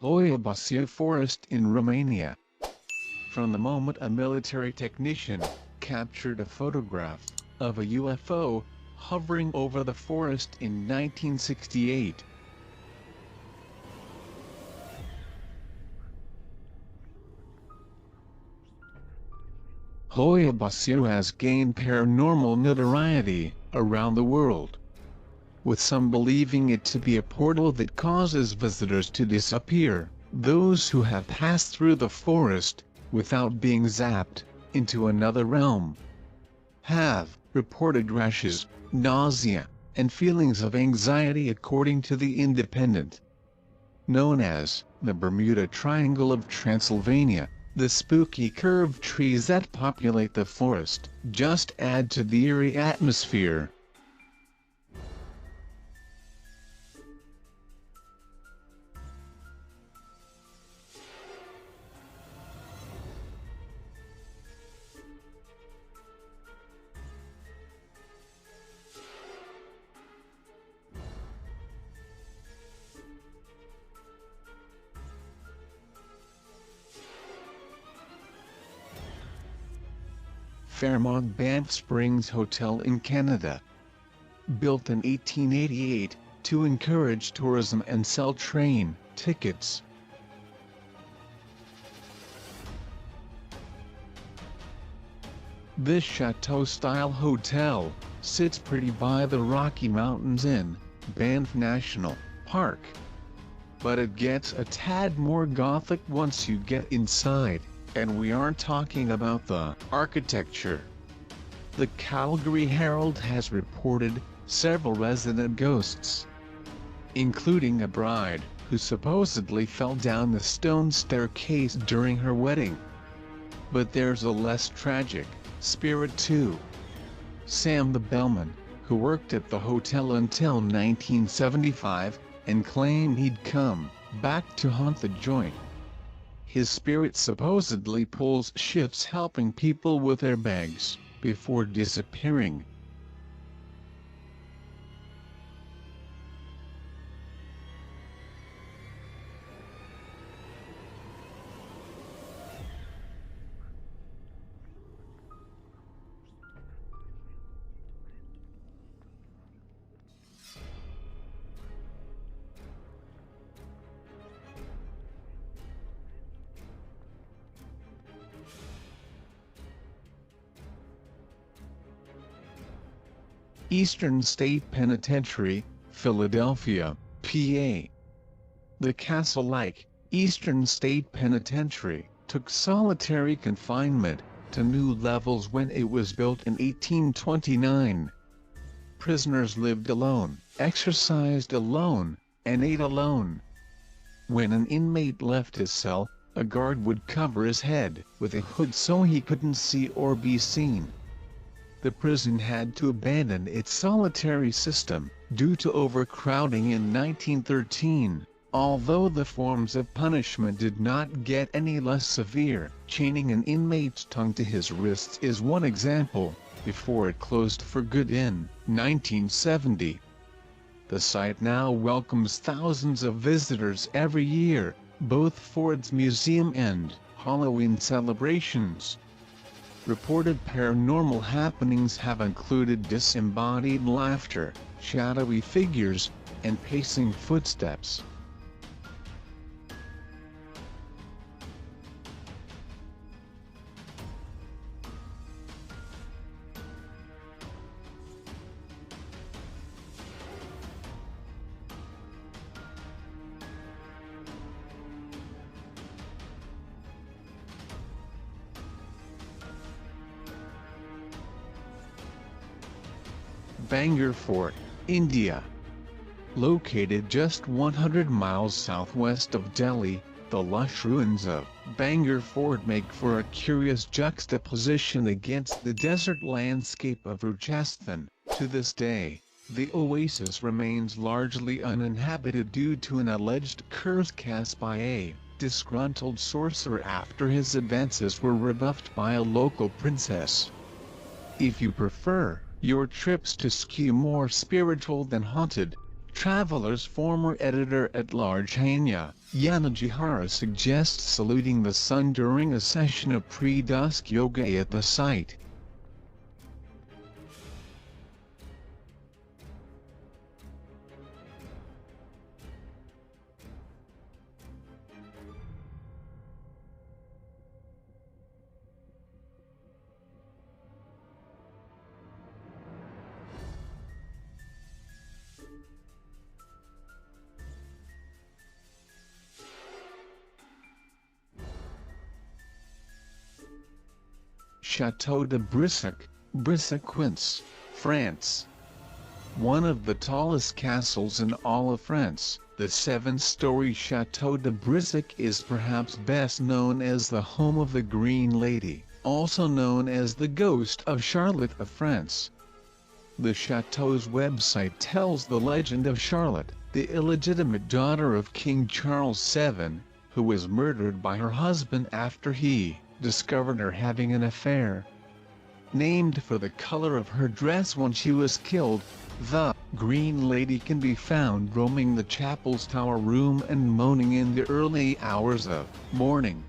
Hoia Basia Forest in Romania. From the moment a military technician captured a photograph of a UFO hovering over the forest in 1968. Hoia Basia has gained paranormal notoriety around the world, with some believing it to be a portal that causes visitors to disappear. Those who have passed through the forest, without being zapped, into another realm, have reported rashes, nausea, and feelings of anxiety, according to the Independent. Known as the Bermuda Triangle of Transylvania, the spooky curved trees that populate the forest just add to the eerie atmosphere. Fairmont Banff Springs Hotel in Canada. Built in 1888, to encourage tourism and sell train tickets. This chateau-style hotel sits pretty by the Rocky Mountains in Banff National Park. But it gets a tad more gothic once you get inside. And we aren't talking about the architecture. The Calgary Herald has reported several resident ghosts, including a bride who supposedly fell down the stone staircase during her wedding. But there's a less tragic spirit too. Sam the bellman, who worked at the hotel until 1975, and claimed he'd come back to haunt the joint. His spirit supposedly pulls shifts helping people with their bags before disappearing. Eastern State Penitentiary, Philadelphia, PA. The castle-like Eastern State Penitentiary took solitary confinement to new levels when it was built in 1829. Prisoners lived alone, exercised alone, and ate alone. When an inmate left his cell, a guard would cover his head with a hood so he couldn't see or be seen. The prison had to abandon its solitary system due to overcrowding in 1913, although the forms of punishment did not get any less severe. Chaining an inmate's tongue to his wrists is one example, before it closed for good in 1970. The site now welcomes thousands of visitors every year, both for its museum and Halloween celebrations. Reported paranormal happenings have included disembodied laughter, shadowy figures, and pacing footsteps. Bangor Fort, India. Located just 100 miles southwest of Delhi, the lush ruins of Bangor Fort make for a curious juxtaposition against the desert landscape of Rajasthan. To this day, the oasis remains largely uninhabited due to an alleged curse cast by a disgruntled sorcerer after his advances were rebuffed by a local princess. If you prefer your trips to ski more spiritual than haunted, Traveler's former editor-at-large Hanya Yanagihara suggests saluting the sun during a session of pre-dusk yoga at the site. Château de Brissac, Brissac, France. One of the tallest castles in all of France, the 7-story Château de Brissac is perhaps best known as the home of the Green Lady, also known as the Ghost of Charlotte of France. The château's website tells the legend of Charlotte, the illegitimate daughter of King Charles VII, who was murdered by her husband after he discovered her having an affair. Named for the color of her dress when she was killed, the Green Lady can be found roaming the chapel's tower room and moaning in the early hours of morning.